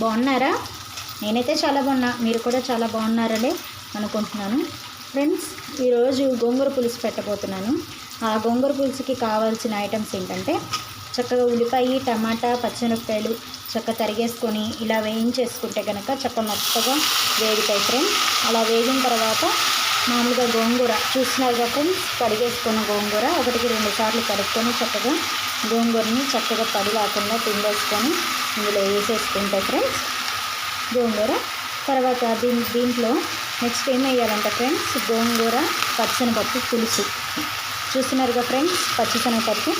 బాగున్నారా? నేనైతే చాలా బాగున్నా, మీరు కూడా చాలా బాగున్నారనే అనుకుంటున్నాను. ఫ్రెండ్స్, ఈరోజు గోంగూర పులుసు పెట్టబోతున్నాను. ఆ గోంగూర పులుసుకి కావాల్సిన ఐటమ్స్ ఏంటంటే చక్కగా ఉల్లిపాయ, టమాటా, పచ్చిమిరపకాయలు చక్కగా తరిగేసుకొని ఇలా వేయించేసుకుంటే కనుక చక్కగా మెత్తగా వేగుతాయి ఫ్రెండ్స్. అలా వేగిన తర్వాత మామూలుగా గోంగూర చూస్తున్నారుగా ఫ్రెండ్స్, కడిగేసుకున్న గోంగూర 1-2 సార్లు కడుక్కొని చక్కగా గోంగూరని చక్కగా పడి లేకుండా పిండేసుకొని ఇందులో వేసేసుకుంటే ఫ్రెండ్స్ గోంగూర తర్వాత దీంట్లో నెక్స్ట్ ఏం వేయాలంటే ఫ్రెండ్స్, గోంగూర పచ్చనపప్పు పులుసు చూస్తున్నారుగా ఫ్రెండ్స్, పచ్చిశనగపప్పు.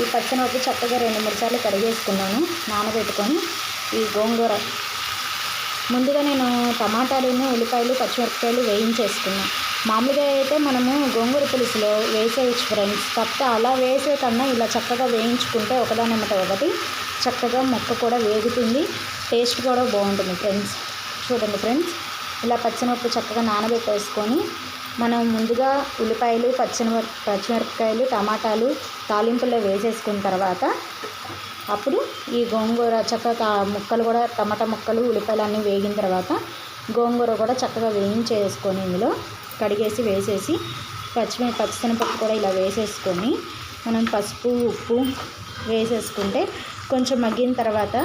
ఈ పచ్చనపప్పు చక్కగా 2-3 సార్లు కడిగేసుకున్నాను నానబెట్టుకొని. ఈ గోంగూర ముందుగా నేను టమాటాలను, ఉల్లిపాయలు, పచ్చిమిరపకాయలు వేయించేసుకున్నాను. మామూలుగా అయితే మనము గోంగూర పులుసులో వేసేయచ్చు ఫ్రెండ్స్, కాకపోతే అలా వేసే కన్నా ఇలా చక్కగా వేయించుకుంటే ఒకదానిమ్మట ఒకటి చక్కగా ముక్క కూడా వేగుతుంది, టేస్ట్ కూడా బాగుంటుంది ఫ్రెండ్స్. చూడండి ఫ్రెండ్స్, ఇలా పచ్చిమిరపప్పు చక్కగా నానబెట్టేసుకొని మనం ముందుగా ఉల్లిపాయలు, పచ్చిమిరపకాయలు, టమాటాలు తాలింపులో వేసేసుకున్న తర్వాత అప్పుడు ఈ గోంగూర చక్కగా ముక్కలు కూడా టమాటా ముక్కలు, ఉల్లిపాయలు అన్నీ వేగిన తర్వాత గోంగూర కూడా చక్కగా వేయించేసుకొని ఇందులో కడిగేసి వేసేసి పచ్చిశనగపప్పు కూడా ఇలా వేసేసుకొని మనం పసుపు, ఉప్పు వేసేసుకుంటే కొంచెం మగ్గిన తర్వాత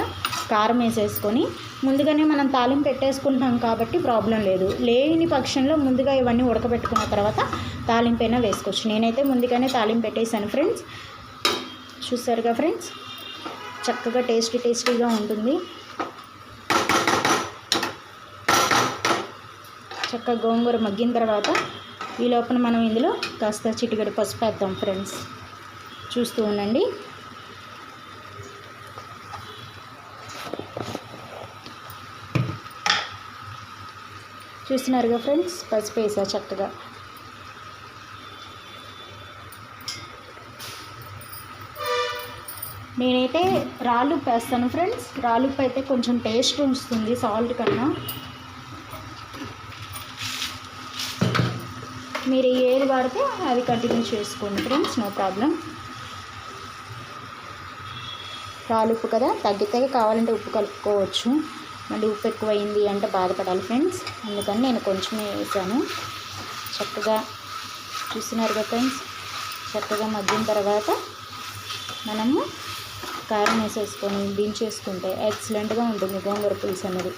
కారం వేసేసుకొని ముందుగానే మనం తాలింపు పెట్టేసుకుంటాం కాబట్టి ప్రాబ్లం లేదు. లేని పక్షంలో ముందుగా ఇవన్నీ ఉడకబెట్టుకున్న తర్వాత తాలింపు అయినా వేసుకోవచ్చు. నేనైతే ముందుగానే తాలింపు పెట్టేశాను ఫ్రెండ్స్. చూసారుగా ఫ్రెండ్స్, చక్కగా టేస్టీగా ఉంటుంది. చక్కగా గోంగూర మగ్గిన తర్వాత ఈ లోపల మనం ఇందులో కాస్త చిటికెడు పసుపు వేద్దాం ఫ్రెండ్స్. చూస్తూ ఉండండి. చూస్తున్నారుగా ఫ్రెండ్స్, పసుపు వేసా చక్కగా. నేనైతే రాళ్ళుప్పు వేస్తాను ఫ్రెండ్స్. రాళ్ళుప్పు అయితే కొంచెం టేస్ట్ వస్తుంది సాల్ట్ కన్నా. మీరు ఏది వాడితే అది కంటిన్యూ చేసుకోండి ఫ్రెండ్స్, నో ప్రాబ్లం. రాళ్ళుప్పు కదా, తగ్గితే కావాలంటే ఉప్పు కలుపుకోవచ్చు. మళ్ళీ ఉప్పు ఎక్కువైంది అంటే బాధపడాలి ఫ్రెండ్స్, అందుకని నేను కొంచెమే వేసాను. చక్కగా చూస్తున్నారుగా ఫ్రెండ్స్, చక్కగా మగ్గిన తర్వాత మనము కారం వేసేసుకొని దించేసుకుంటే ఎక్సలెంట్గా ఉంటుంది గోంగూర పులుసు అనేది.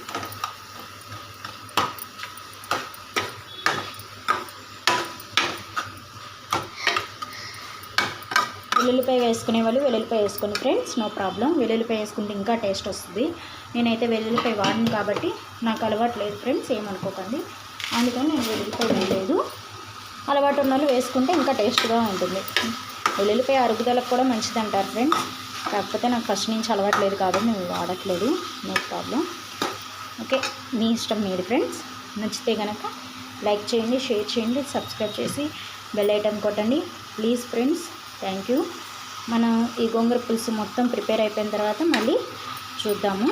వెల్లుల్లిపాయ వేసుకునే వాళ్ళు వెల్లుల్లిపాయ వేసుకొని ఫ్రెండ్స్, నో ప్రాబ్లం. వెల్లుల్లిపాయ వేసుకుంటే ఇంకా టేస్ట్ వస్తుంది. నేనైతే వెల్లుల్లిపాయ వాడను కాబట్టి నాకు అలవాటు లేదు ఫ్రెండ్స్, ఏమనుకోకండి. అందుకని నేను వెల్లుల్లిపాయ వేయలేదు. అలవాటు ఉన్న వాళ్ళు వేసుకుంటే ఇంకా టేస్ట్గా ఉంటుంది. వెల్లుల్లిపాయ అరుగుదలకు కూడా మంచిది అంటారు ఫ్రెండ్స్, కాకపోతే నాకు ఫస్ట్ నుంచి అలవాటు లేదు కాబట్టి నేను వాడట్లేదు, నో ప్రాబ్లం. ఓకే, మీ ఇష్టం మీది ఫ్రెండ్స్. నచ్చితే కనుక లైక్ చేయండి, షేర్ చేయండి, సబ్స్క్రైబ్ చేసి బెల్ ఐకాన్ కొట్టండి ప్లీజ్ ఫ్రెండ్స్. Thank you. మనం ఈ గోంగూర పులుసు మొత్తం ప్రిపేర్ అయిపోయిన తర్వాత మళ్ళీ చూద్దాము.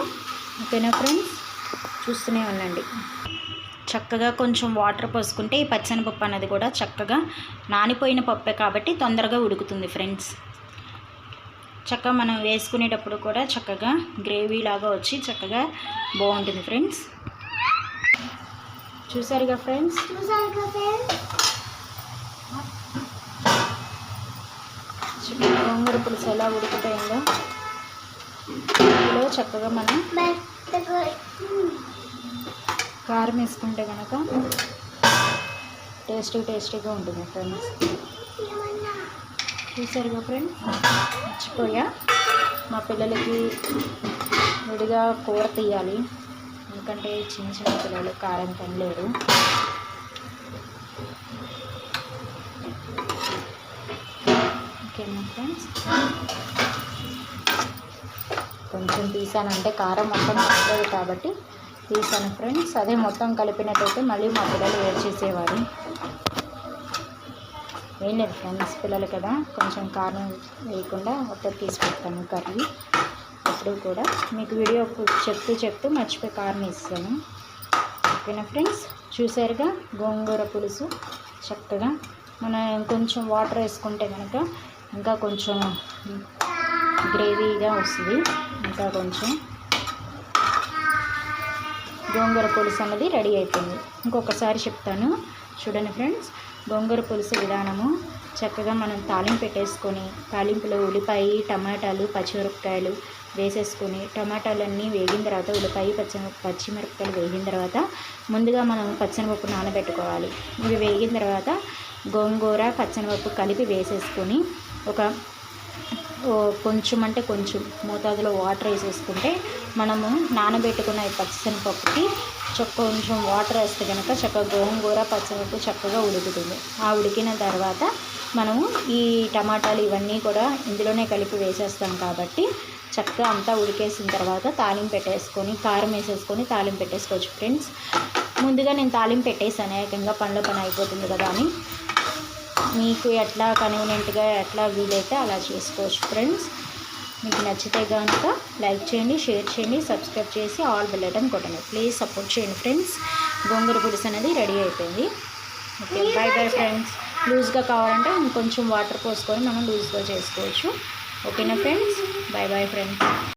ఓకేనా ఫ్రెండ్స్, చూస్తూనే ఉండండి. చక్కగా కొంచెం వాటర్ పోసుకుంటే ఈ పచ్చనపప్పు అనేది కూడా చక్కగా నానిపోయిన పప్పే కాబట్టి తొందరగా ఉడుకుతుంది ఫ్రెండ్స్. చక్కగా మనం వేసుకునేటప్పుడు కూడా చక్కగా గ్రేవీ లాగా వచ్చి చక్కగా బాగుంటుంది ఫ్రెండ్స్. చూసారుగా ఫ్రెండ్స్, గోంగూర పులుసు ఎలా ఉడికిపోయిందో. ఇందులో చక్కగా మనం కారం వేసుకుంటే కనుక టేస్టీగా ఉంటుంది ఫ్రెండ్స్. చూసారుగా ఫ్రెండ్స్, మర్చిపోయా, మా పిల్లలకి విడిగా కూర తీయాలి, ఎందుకంటే చిన్న పిల్లలు కారం తినలేరు. ఓకేనా ఫ్రెండ్స్, కొంచెం తీసానంటే కారం మొత్తం వస్తుంది కాబట్టి తీసాను ఫ్రెండ్స్. అదే మొత్తం కలిపినట్టయితే మళ్ళీ మా పిల్లలు వేడి చేసేవారు. ఏం లేదు ఫ్రెండ్స్, పిల్లలు కదా, కొంచెం కారం వేయకుండా ఒకటి తీసి పెడతాను కర్రీ. ఎప్పుడు కూడా మీకు వీడియో చెప్తూ మర్చిపోయి కారం వేస్తాను. ఓకేనా ఫ్రెండ్స్, చూసారుగా గోంగూర పులుసు చక్కగా. మనం కొంచెం వాటర్ వేసుకుంటే కనుక ఇంకా కొంచెం గ్రేవీగా వస్తుంది, ఇంకా కొంచెం గోంగూర పులుసు అన్నది రెడీ అయిపోయింది. ఇంకొకసారి చెప్తాను చూడండి ఫ్రెండ్స్. గోంగూర పులుసు విధానము చక్కగా మనం తాలింపు పెట్టేసుకొని, తాలింపులో ఉల్లిపాయ, టమాటాలు, పచ్చిమిరపకాయలు వేసేసుకొని, టమాటాలన్నీ వేగిన తర్వాత ఉల్లిపాయ, పచ్చిమిరపకాయలు వేగిన తర్వాత ముందుగా మనం పచ్చనిపప్పు నానబెట్టుకోవాలి. ఇవి వేగిన తర్వాత గోంగూర, పచ్చనిపప్పు కలిపి వేసేసుకొని కొంచెం అంటే కొంచెం మోతాదులో వాటర్ వేసేసుకుంటే మనము నానబెట్టుకున్న ఈ పచ్చనిపప్పుకి కొంచెం వాటర్ వేస్తే కనుక చక్కగా గోంగూర, పచ్చనిపప్పు చక్కగా ఉడుకుతుంది. ఆ ఉడికిన తర్వాత మనము ఈ టమాటాలు ఇవన్నీ కూడా ఇందులోనే కలిపి వేసేస్తాం కాబట్టి చక్కగా అంతా ఉడికేసిన తర్వాత తాలింపు పెట్టేసుకొని, కారం వేసేసుకొని తాలింపు పెట్టేసుకోవచ్చు ఫ్రెండ్స్. ముందుగా నేను తాలింపు పెట్టేసాను, ఏకంగా పనిలో పని అయిపోతుంది కదా అని. మీకు ఎట్లా కన్వీనియంట్గా ఎట్లా వీలైతే అలా చేసుకోవచ్చు ఫ్రెండ్స్. మీకు నచ్చితే కనుక లైక్ చేయండి, షేర్ చేయండి, సబ్స్క్రైబ్ చేసి ఆల్ బెల్ ఐకాన్ కొట్టండి. ప్లీజ్ సపోర్ట్ చేయండి ఫ్రెండ్స్. గోంగూర పులుసు అనేది రెడీ అయిపోయింది. Okay, by bye friends. లూజ్గా కావాలంటే కొంచెం వాటర్ పోసుకొని మనం లూజ్గా చేసుకోవచ్చు. ఓకేనా ఫ్రెండ్స్? By bye friends.